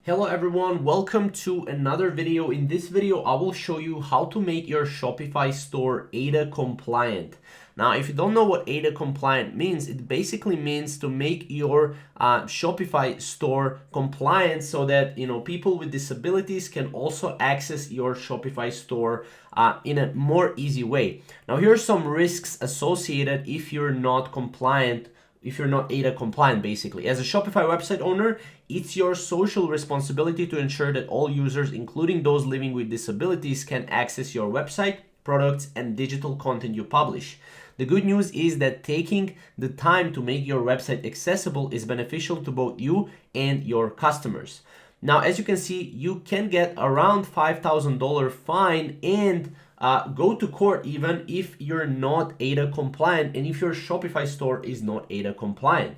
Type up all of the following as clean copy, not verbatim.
Hello everyone, welcome to another video. In this video, I will show you how to make your Shopify store ADA compliant. Now, if you don't know what ADA compliant means, it basically means to make your Shopify store compliant so that people with disabilities can also access your Shopify store in a more easy way. Now, here are some risks associated if you're not compliant. If you're not ADA compliant, basically. As a Shopify website owner, it's your social responsibility to ensure that all users, including those living with disabilities, can access your website, products, and digital content you publish. The good news is that taking the time to make your website accessible is beneficial to both you and your customers. Now, as you can see, you can get around $5,000 fine and go to court even if you're not ADA compliant and if your Shopify store is not ADA compliant.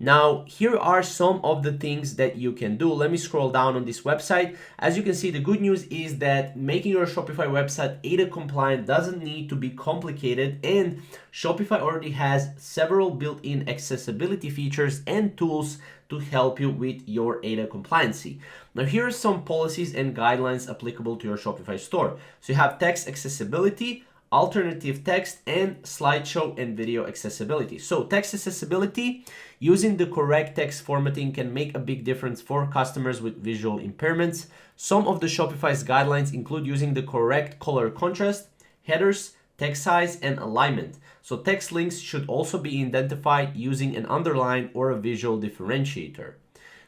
Now, here are some of the things that you can do. Let me scroll down on this website. As you can see, the good news is that making your Shopify website ADA compliant doesn't need to be complicated, and Shopify already has several built-in accessibility features and tools to help you with your ADA compliancy. Now, here are some policies and guidelines applicable to your Shopify store. So you have text accessibility, alternative text, and slideshow and video accessibility. So text accessibility, using the correct text formatting can make a big difference for customers with visual impairments. Some of the Shopify's guidelines include using the correct color contrast, headers, text size, and alignment. So text links should also be identified using an underline or a visual differentiator.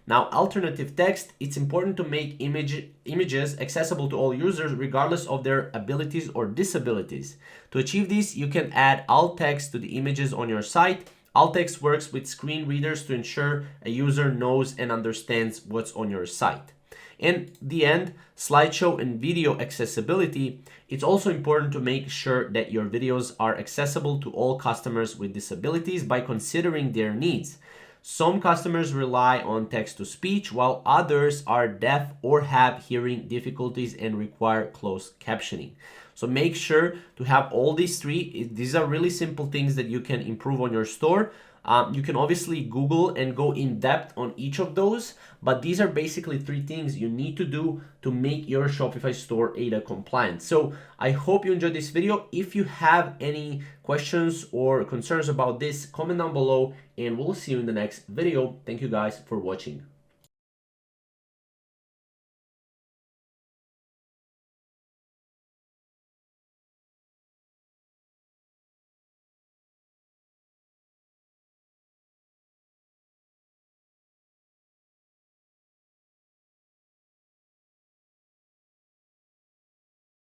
Now, alternative text, it's important to make images accessible to all users regardless of their abilities or disabilities. To achieve this, you can add alt text to the images on your site. Alt text works with screen readers to ensure a user knows and understands what's on your site. In the end, slideshow and video accessibility, it's also important to make sure that your videos are accessible to all customers with disabilities by considering their needs. Some customers rely on text-to-speech, while others are deaf or have hearing difficulties and require closed captioning. So make sure to have all these three. These are really simple things that you can improve on your store. You can obviously Google and go in depth on each of those, but these are basically three things you need to do to make your Shopify store ADA compliant. So I hope you enjoyed this video. If you have any questions or concerns about this, comment down below and we'll see you in the next video. Thank you guys for watching.